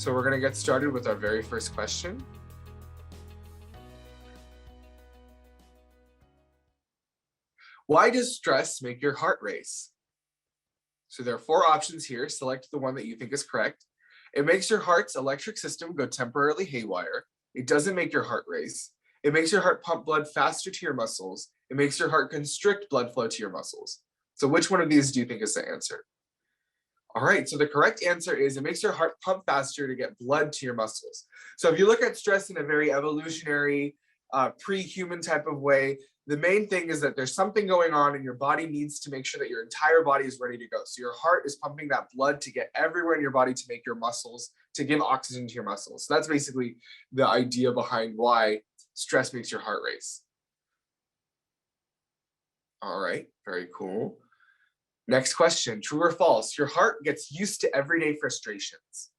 So we're going to get started with our very first question. Why does stress make your heart race? So there are 4 options here. Select the one that you think is correct. It makes your heart's electric system go temporarily haywire. It doesn't make your heart race. It makes your heart pump blood faster to your muscles. It makes your heart constrict blood flow to your muscles. So which one of these do you think is the answer? All right, so the correct answer is it makes your heart pump faster to get blood to your muscles. So if you look at stress in a very evolutionary, pre-human type of way, the main thing is that there's something going on and your body needs to make sure that your entire body is ready to go. So your heart is pumping that blood to get everywhere in your body to make your muscles, to give oxygen to your muscles. So that's basically the idea behind why stress makes your heart race. All right, very cool. Next question, true or false? Your heart gets used to everyday frustrations.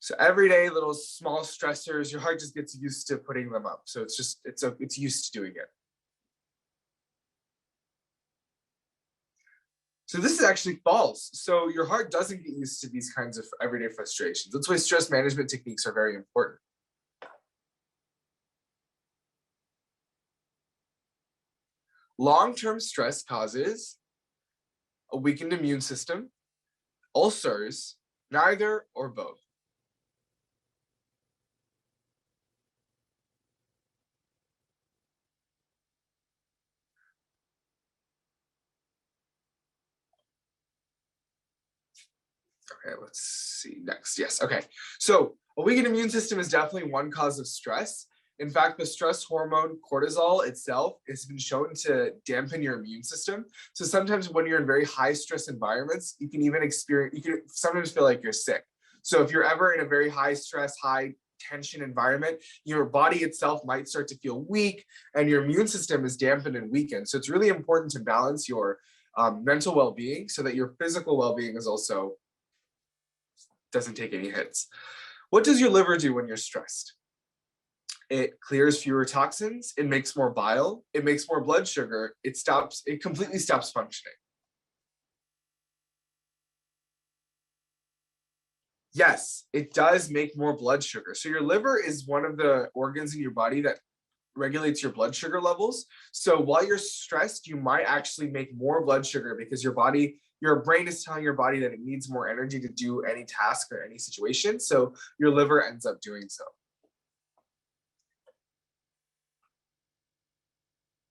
So everyday little small stressors, your heart just gets used to putting them up. So it's used to doing it. So this is actually false. So your heart doesn't get used to these kinds of everyday frustrations. That's why stress management techniques are very important. Long-term stress causes a weakened immune system, ulcers, neither or both. Okay, let's see next. Yes, okay. So a weakened immune system is definitely one cause of stress. In fact, the stress hormone cortisol itself has been shown to dampen your immune system. So sometimes when you're in very high stress environments, you can sometimes feel like you're sick. So if you're ever in a very high stress, high tension environment, your body itself might start to feel weak and your immune system is dampened and weakened. So it's really important to balance your mental well-being so that your physical well-being is also doesn't take any hits. What does your liver do when you're stressed? It clears fewer toxins, it makes more bile, it makes more blood sugar, it completely stops functioning. Yes, it does make more blood sugar. So your liver is one of the organs in your body that regulates your blood sugar levels. So while you're stressed, you might actually make more blood sugar because your brain is telling your body that it needs more energy to do any task or any situation. So your liver ends up doing so.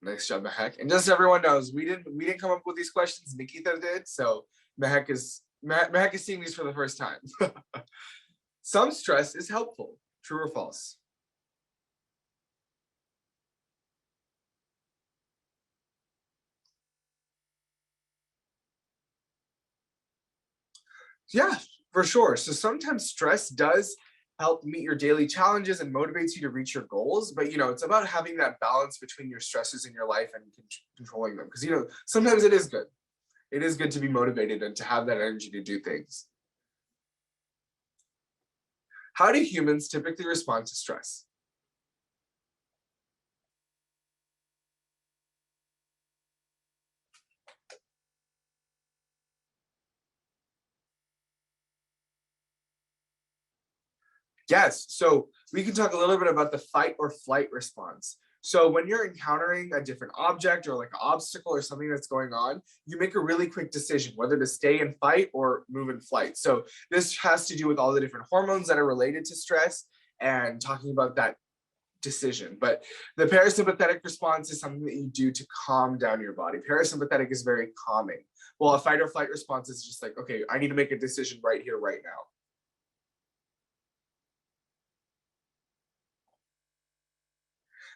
Nice job, Mehek. And just so everyone knows, we didn't come up with these questions. Nikita did. So Mehek is seeing these for the first time. Some stress is helpful. True or false? Yeah, for sure. So sometimes stress does help meet your daily challenges and motivates you to reach your goals. But, it's about having that balance between your stresses in your life and controlling them. Because, sometimes it is good. It is good to be motivated and to have that energy to do things. How do humans typically respond to stress? Yes, so we can talk a little bit about the fight or flight response. So when you're encountering a different object or like an obstacle or something that's going on, you make a really quick decision whether to stay and fight or move in flight. So this has to do with all the different hormones that are related to stress and talking about that decision. But the parasympathetic response is something that you do to calm down your body. Parasympathetic is very calming. Well, a fight or flight response is just like, okay, I need to make a decision right here, right now.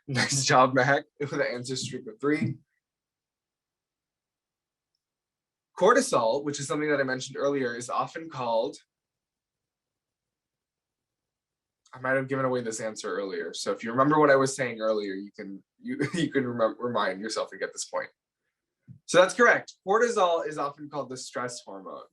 Nice job, Mehek, with an answer streak of 3. Cortisol, which is something that I mentioned earlier, is often called, I might have given away this answer earlier. So if you remember what I was saying earlier, you can remind yourself to get this point. So that's correct. Cortisol is often called the stress hormone.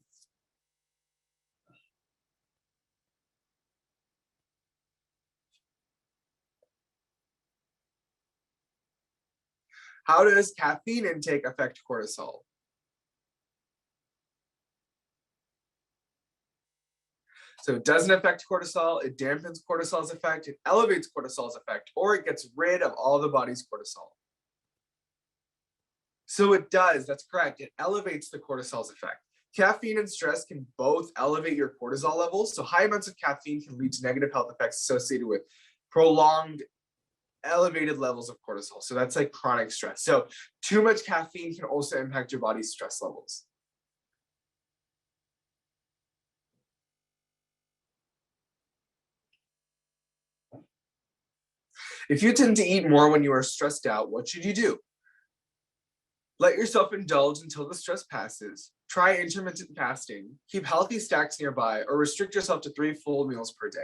How does caffeine intake affect cortisol? So it doesn't affect cortisol, it dampens cortisol's effect, it elevates cortisol's effect, or it gets rid of all the body's cortisol. So it does, that's correct. It elevates the cortisol's effect. Caffeine and stress can both elevate your cortisol levels. So high amounts of caffeine can lead to negative health effects associated with prolonged elevated levels of cortisol. So that's like chronic stress. So too much caffeine can also impact your body's stress levels. If you tend to eat more when you are stressed out, what should you do? Let yourself indulge until the stress passes. Try intermittent fasting. Keep healthy snacks nearby, or restrict yourself to 3 full meals per day.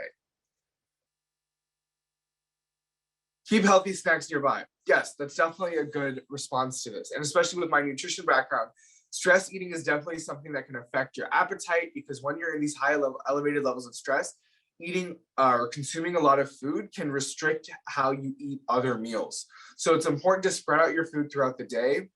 Keep healthy snacks nearby. Yes, that's definitely a good response to this. And especially with my nutrition background, stress eating is definitely something that can affect your appetite, because when you're in these elevated levels of stress, eating or consuming a lot of food can restrict how you eat other meals. So it's important to spread out your food throughout the day.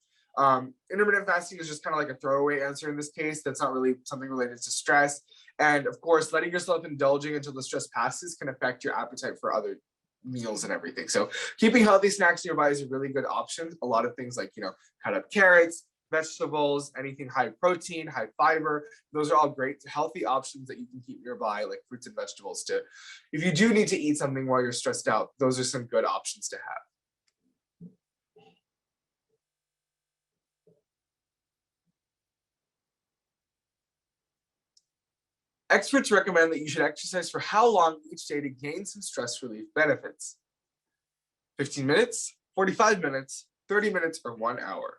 Intermittent fasting is just kind of like a throwaway answer in this case. That's not really something related to stress. And of course, letting yourself indulging until the stress passes can affect your appetite for other meals and everything. So keeping healthy snacks nearby is a really good option. A lot of things like, cut up carrots, vegetables, anything high protein, high fiber, those are all great healthy options that you can keep nearby, like fruits and vegetables too. If you do need to eat something while you're stressed out, those are some good options to have. Experts recommend that you should exercise for how long each day to gain some stress relief benefits? 15 minutes, 45 minutes, 30 minutes, or 1 hour?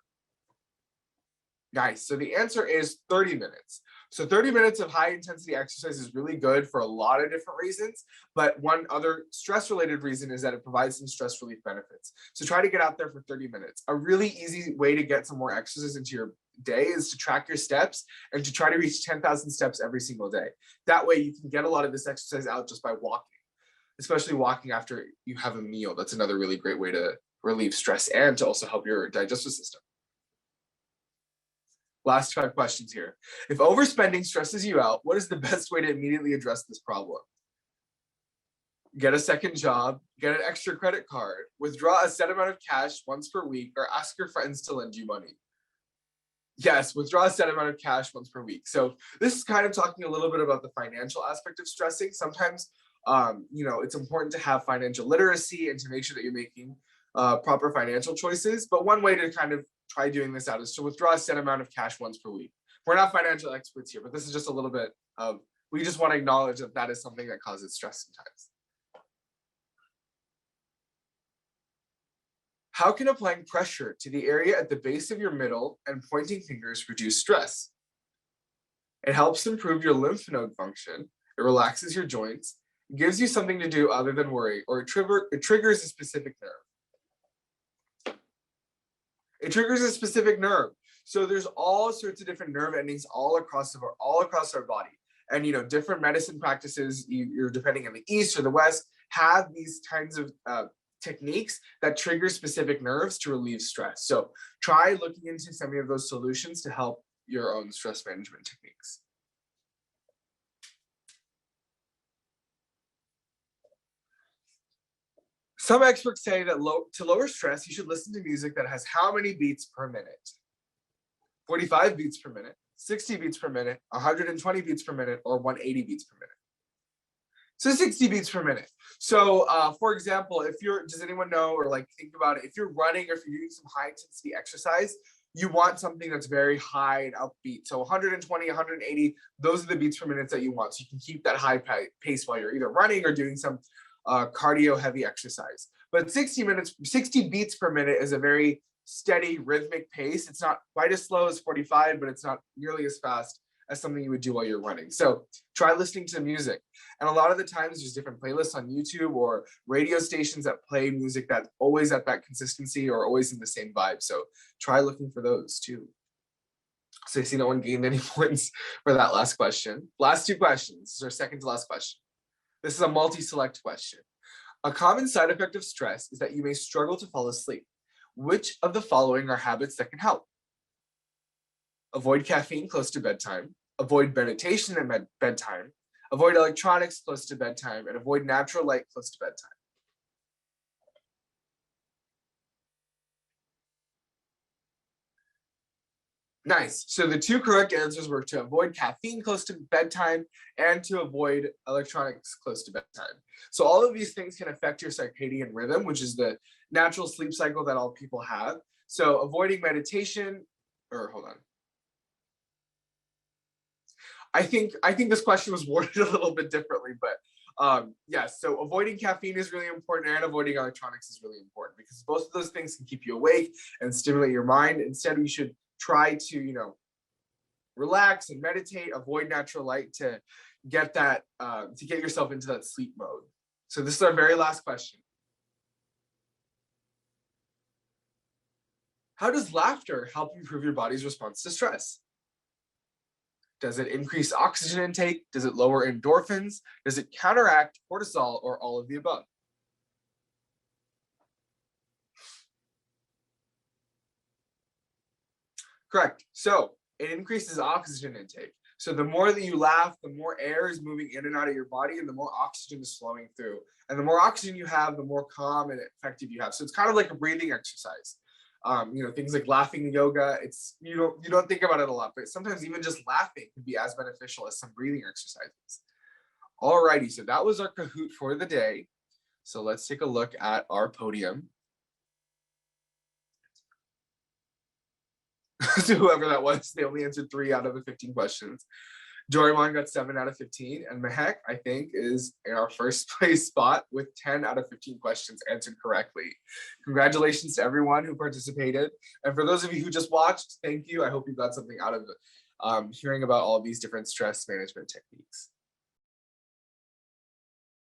Nice. So the answer is 30 minutes. So 30 minutes of high intensity exercise is really good for a lot of different reasons. But one other stress related reason is that it provides some stress relief benefits. So try to get out there for 30 minutes. A really easy way to get some more exercise into your day is to track your steps and to try to reach 10,000 steps every single day. That way you can get a lot of this exercise out just by walking, especially walking after you have a meal. That's another really great way to relieve stress and to also help your digestive system. Last 5 questions here. If overspending stresses you out, what is the best way to immediately address this problem? Get a second job, get an extra credit card, withdraw a set amount of cash once per week, or ask your friends to lend you money. Yes, withdraw a set amount of cash once per week. So this is kind of talking a little bit about the financial aspect of stressing. Sometimes, it's important to have financial literacy and to make sure that you're making proper financial choices. But one way to kind of try doing this out is to withdraw a set amount of cash once per week. We're not financial experts here, but this is just a little bit of, we just want to acknowledge that that is something that causes stress sometimes. How can applying pressure to the area at the base of your middle and pointing fingers reduce stress? It helps improve your lymph node function. It relaxes your joints. It gives you something to do other than worry, or it triggers a specific nerve. It triggers a specific nerve. So there's all sorts of different nerve endings all across our body. And different medicine practices, you're depending on the east or the west, have these kinds of techniques that trigger specific nerves to relieve stress. So try looking into some of those solutions to help your own stress management techniques. Some experts say that to lower stress, you should listen to music that has how many beats per minute? 45 beats per minute, 60 beats per minute, 120 beats per minute, or 180 beats per minute. So 60 beats per minute. So for example, does anyone know or think about it, if you're running or if you're doing some high intensity exercise, you want something that's very high and upbeat. So 120, 180, those are the beats per minute that you want. So you can keep that high pace while you're either running or doing some cardio heavy exercise. But 60 beats per minute is a very steady rhythmic pace. It's not quite as slow as 45, but it's not nearly as fast as something you would do while you're running. So try listening to music. And a lot of the times there's different playlists on YouTube or radio stations that play music that's always at that consistency or always in the same vibe. So try looking for those too. So I see no one gained any points for that last question. Last 2 questions. This is our second to last question. This is a multi-select question. A common side effect of stress is that you may struggle to fall asleep. Which of the following are habits that can help? Avoid caffeine close to bedtime. Avoid meditation at bedtime. avoid electronics close to bedtime, and avoid natural light close to bedtime. Nice. So the two correct answers were to avoid caffeine close to bedtime and to avoid electronics close to bedtime. So all of these things can affect your circadian rhythm, which is the natural sleep cycle that all people have. So avoiding meditation, or hold on. I think this question was worded a little bit differently, but yes, so avoiding caffeine is really important and avoiding electronics is really important because both of those things can keep you awake and stimulate your mind. Instead, we should try to, relax and meditate, avoid natural light to get that, to get yourself into that sleep mode. So this is our very last question. How does laughter help improve your body's response to stress? Does it increase oxygen intake? Does it lower endorphins? Does it counteract cortisol or all of the above? Correct. So it increases oxygen intake. So the more that you laugh, the more air is moving in and out of your body and the more oxygen is flowing through. And the more oxygen you have, the more calm and effective you have. So it's kind of like a breathing exercise. Things like laughing yoga, it's you don't think about it a lot, but sometimes even just laughing can be as beneficial as some breathing exercises. Alrighty, so that was our Kahoot for the day. So let's take a look at our podium. So whoever that was, they only answered 3 out of the 15 questions. Doraemon got 7 out of 15, and Mehek, I think, is in our first place spot with 10 out of 15 questions answered correctly. Congratulations to everyone who participated. And for those of you who just watched, thank you. I hope you got something out of hearing about all of these different stress management techniques.